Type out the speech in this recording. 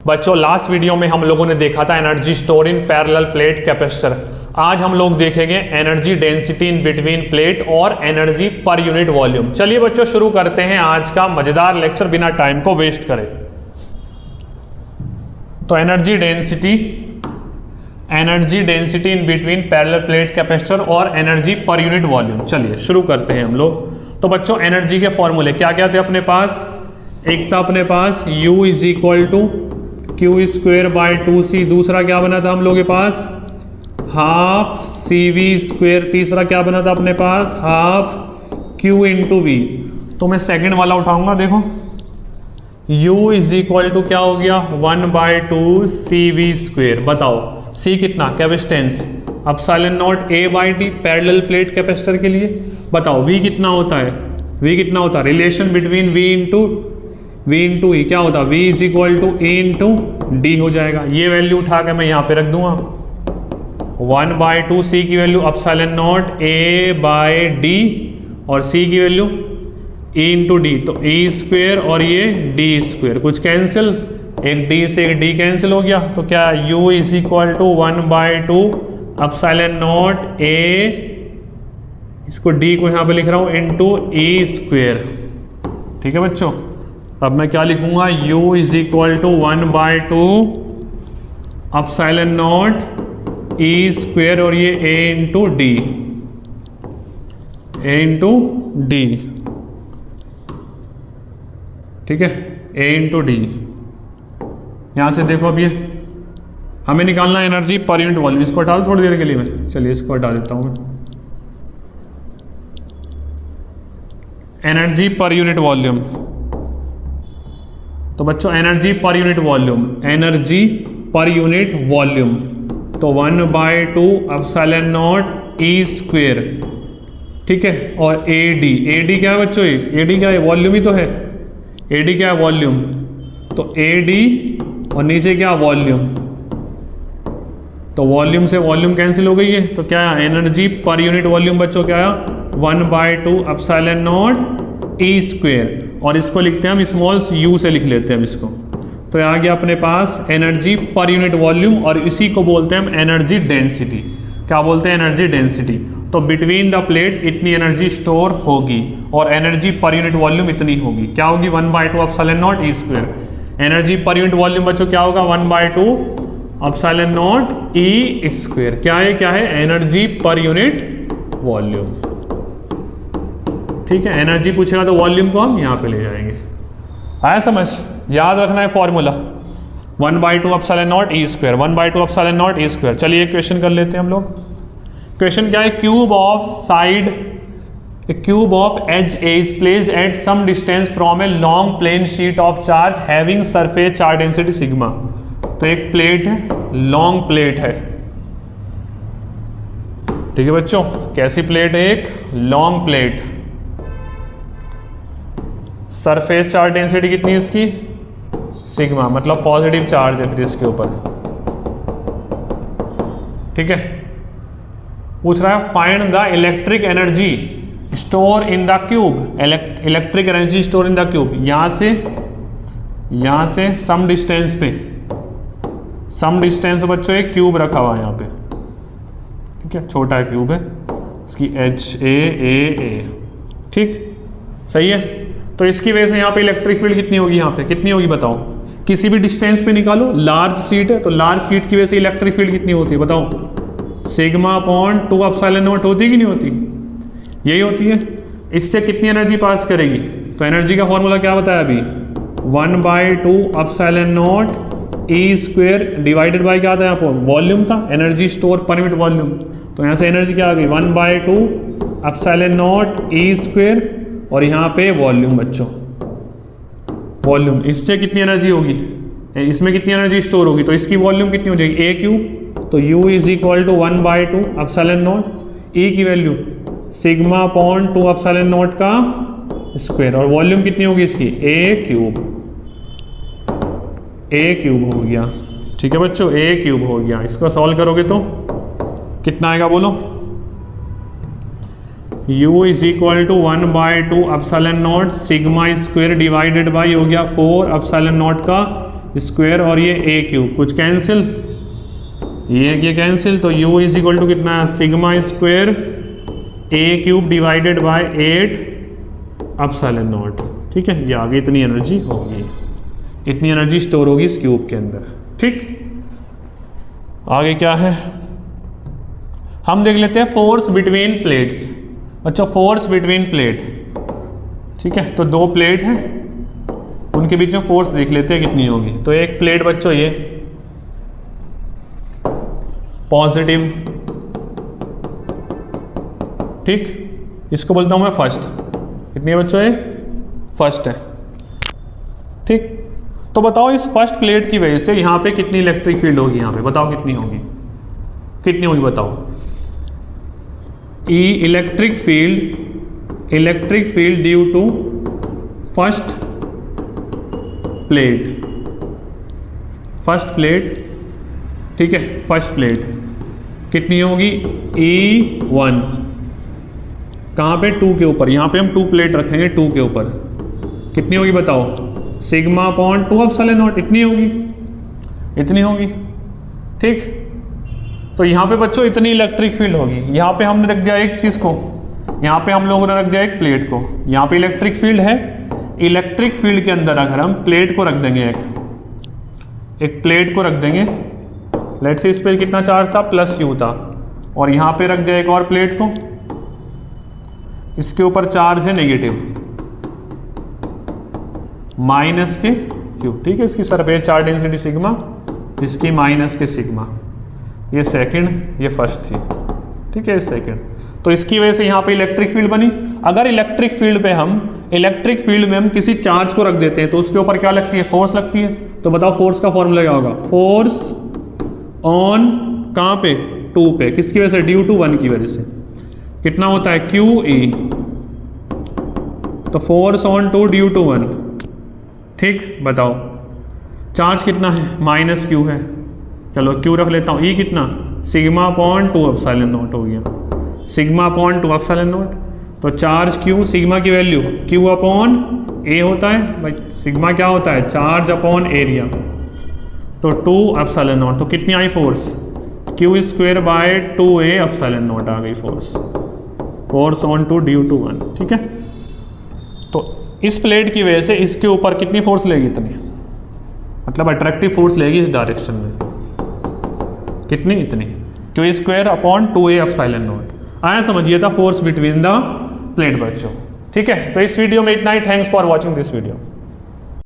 बच्चों last video में हम लोगों ने देखा था energy store in parallel plate capacitor. आज हम लोग देखेंगे energy density in between plate और एनर्जी पर यूनिट वॉल्यूम। चलिए बच्चों शुरू करते हैं आज का मजेदार लेक्चर बिना टाइम को वेस्ट करें। तो energy density in between parallel plate capacitor और एनर्जी पर यूनिट वॉल्यूम। चलिए शुरू करते हैं हम लोग। तो बच्चों एनर्जी के फॉर्मूले क्या क्या थे अपने पास? एक था अपने पास U is equal to Q square by 2c। दूसरा क्या बना था हम लोग के पास? Half CV square. तीसरा क्या बना था अपने पास? Half Q into V. तो मैं सेकेंड वाला उठाऊंगा। देखो U इज इक्वल टू क्या हो गया? 1/2 CV स्क्वेयर। बताओ C कितना? Capacitance epsilon naught A by D parallel plate capacitor के लिए। बताओ V कितना होता है? V कितना होता है? Relation between V into E क्या होता है? V is equal to E into D हो जाएगा। ये वैल्यू उठा के मैं यहाँ पे रख दूंगा। 1/2 C की value epsilon naught A by D और C की वैल्यू E इंटू डी। तो E स्क्वेयर और ये D स्क्वेयर कुछ कैंसिल, एक D से एक D कैंसिल हो गया। तो क्या U is equal to 1/2 epsilon naught A, इसको D को यहाँ पे लिख रहा हूँ, इंटू E स्क्वेयर। ठीक है बच्चों, अब मैं क्या लिखूंगा? U is equal to 1/2 epsilon naught E square और ये A इंटू डी, ठीक है, A इंटू डी। यहां से देखो अब ये हमें निकालना एनर्जी पर यूनिट वॉल्यूम। इसको हटा दो थोड़ी देर के लिए मैं। चलिए इसको हटा देता हूं मैं। Energy per unit volume. तो बच्चों एनर्जी पर यूनिट वॉल्यूम तो 1/2 एप्सिलॉन नॉट E स्क्वेयर, ठीक है, और AD क्या है बच्चों? AD क्या है? वॉल्यूम ही तो है। AD क्या है? वॉल्यूम। तो AD और नीचे क्या? वॉल्यूम। तो वॉल्यूम से वॉल्यूम कैंसिल हो गई है। तो क्या है? एनर्जी पर यूनिट वॉल्यूम बच्चों क्या है? 1/2 एप्सिलॉन नॉट E स्क्वेयर, और इसको लिखते हैं हम स्मॉल u से लिख लेते हैं हम इसको। तो आ गया अपने पास एनर्जी पर यूनिट वॉल्यूम, और इसी को बोलते हैं हम एनर्जी डेंसिटी। क्या बोलते हैं? Energy density. तो बिटवीन द प्लेट इतनी एनर्जी स्टोर होगी और एनर्जी पर यूनिट वॉल्यूम इतनी होगी। क्या होगी? 1/2 epsilon naught E square. Energy per unit volume बच्चों क्या होगा? 1/2 एप्सिलॉन नॉट E स्क्वेयर। क्या है? Energy per unit volume. ठीक है, एनर्जी पूछेगा तो वॉल्यूम को हम यहाँ पे ले जाएंगे। आया समझ? याद रखना है formula 1/2 epsilon naught E square, 1/2 epsilon naught E square. चलिए एक क्वेश्चन कर लेते हैं हम लोग। क्वेश्चन क्या है? Cube of edge a is placed at some distance from a long plane sheet of charge having surface charge density sigma. तो एक प्लेट है, लॉन्ग प्लेट है, ठीक है बच्चों। कैसी प्लेट है? एक long plate. Surface charge density कितनी है इसकी? सिग्मा, मतलब पॉजिटिव चार्ज है फिर इसके ऊपर। ठीक है, पूछ रहा है find the electric energy store in the cube. Electric energy store in the cube. यहां से सम डिस्टेंस बच्चों एक क्यूब रखा हुआ है यहाँ पे, ठीक है, छोटा क्यूब है, इसकी HA, ठीक, सही है। तो इसकी वजह से यहाँ पे इलेक्ट्रिक फील्ड कितनी होगी? यहाँ पे कितनी होगी बताओ? किसी भी डिस्टेंस पे निकालो। लार्ज सीट है तो लार्ज सीट की वजह से इलेक्ट्रिक फील्ड कितनी होती है बताओ? सिग्मा अपॉन 2 एप्सिलॉन नॉट होती है कि नहीं होती? यही होती है। इससे कितनी एनर्जी पास करेगी? तो एनर्जी का फॉर्मूला क्या बताया अभी? 1/2 epsilon naught E square divided by क्या था यहाँ पर? वॉल्यूम था, energy store per unit volume. तो यहाँ से एनर्जी क्या आ गई? 1/2 एप्सिलॉन नॉट E स्क्वेयर और यहाँ पे वॉल्यूम बच्चों, वॉल्यूम। इससे कितनी एनर्जी होगी? इसमें कितनी एनर्जी स्टोर होगी? तो इसकी वॉल्यूम कितनी हो जाएगी? A cube. तो U is equal to 1/2 epsilon naught E की value sigma upon 2 epsilon naught का स्क्वायर, और वॉल्यूम कितनी होगी इसकी? A क्यूब हो गया। ठीक है बच्चों, A क्यूब हो गया। इसको सॉल्व करोगे तो कितना आएगा बोलो? U is equal to 1/2 epsilon naught sigma square divided by हो गया 4 एप्सिलॉन नॉट का स्क्वायर और ये ए क्यूब, कुछ कैंसिल, ये कैंसिल, तो u इज इक्वल टू कितना है, sigma square a cube divided by 8 epsilon naught. ठीक है, ये आगे इतनी एनर्जी होगी, इतनी एनर्जी स्टोर होगी इस क्यूब के अंदर। ठीक, आगे क्या है, हम देख लेते हैं फोर्स बिटवीन प्लेट्स। बच्चों फोर्स बिटवीन प्लेट, ठीक है, तो दो प्लेट हैं, उनके बीच में फोर्स देख लेते हैं कितनी होगी। तो एक प्लेट बच्चों ये पॉजिटिव, ठीक, इसको बोलता हूं मैं फर्स्ट। कितनी है बच्चों, ये फर्स्ट है। ठीक, तो बताओ इस फर्स्ट प्लेट की वजह से यहां पे कितनी इलेक्ट्रिक फील्ड होगी, यहां पे बताओ कितनी होगी, कितनी होगी बताओ। E electric field due to first plate, ठीक है, फर्स्ट प्लेट कितनी होगी, E1 कहाँ पे, 2 के ऊपर, यहाँ पे हम 2 प्लेट रखेंगे 2 के ऊपर, कितनी होगी बताओ, सिग्मा अपॉन 2 एप्सिलॉन नॉट, इतनी होगी। ठीक, तो यहाँ पे बच्चों इतनी इलेक्ट्रिक फील्ड होगी। यहाँ पे हमने रख दिया एक चीज़ को, यहाँ पे हम लोगों ने रख दिया एक प्लेट को, यहाँ पे इलेक्ट्रिक फील्ड है। इलेक्ट्रिक फील्ड के अंदर अगर हम प्लेट को रख देंगे, एक प्लेट को रख देंगे, लेट्स से इस पे कितना चार्ज था, प्लस क्यू था, और यहाँ पे रख दिया एक और प्लेट को, इसके ऊपर चार्ज है नेगेटिव, माइनस के क्यू। ठीक है, इसकी सरफेस चार्ज डेंसिटी सिग्मा, इसकी माइनस के सिग्मा, ये सेकंड, ये फर्स्ट थी। ठीक है, सेकंड, तो इसकी वजह से यहाँ पे इलेक्ट्रिक फील्ड बनी। अगर इलेक्ट्रिक फील्ड में हम किसी चार्ज को रख देते हैं तो उसके ऊपर क्या लगती है, फोर्स लगती है। तो बताओ फोर्स का फॉर्मूला क्या होगा, फोर्स ऑन कहाँ पे, 2 पे, किसकी वजह से, ड्यू टू 1 की वजह से, कितना होता है, QE, तो फोर्स ऑन 2 ड्यू टू 1। ठीक, बताओ चार्ज कितना है, माइनस क्यू है, चलो क्यू रख लेता हूँ, E कितना, सिग्मा अपॉन 2 एप्सिलॉन नॉट हो गया, सिग्मा अपॉन 2 एप्सिलॉन नॉट। तो चार्ज Q, सिग्मा की वैल्यू Q अपॉन A होता है भाई, सिग्मा क्या होता है, चार्ज अपॉन एरिया, तो 2 एप्सिलॉन नॉट, तो कितनी आई force, Q square by 2A epsilon naught आ गई फोर्स ऑन 2 ड्यू टू 1। ठीक है, तो इस प्लेट की वजह से इसके ऊपर कितनी फोर्स लेगी, इतनी, मतलब अट्रैक्टिव फोर्स लेगी इस डायरेक्शन में, कितनी, इतनी, Q square upon 2A epsilon not. आया समझिए था फोर्स बिटवीन द प्लेट बच्चों। ठीक है, तो इस वीडियो में इतना ही। Thanks for watching this video.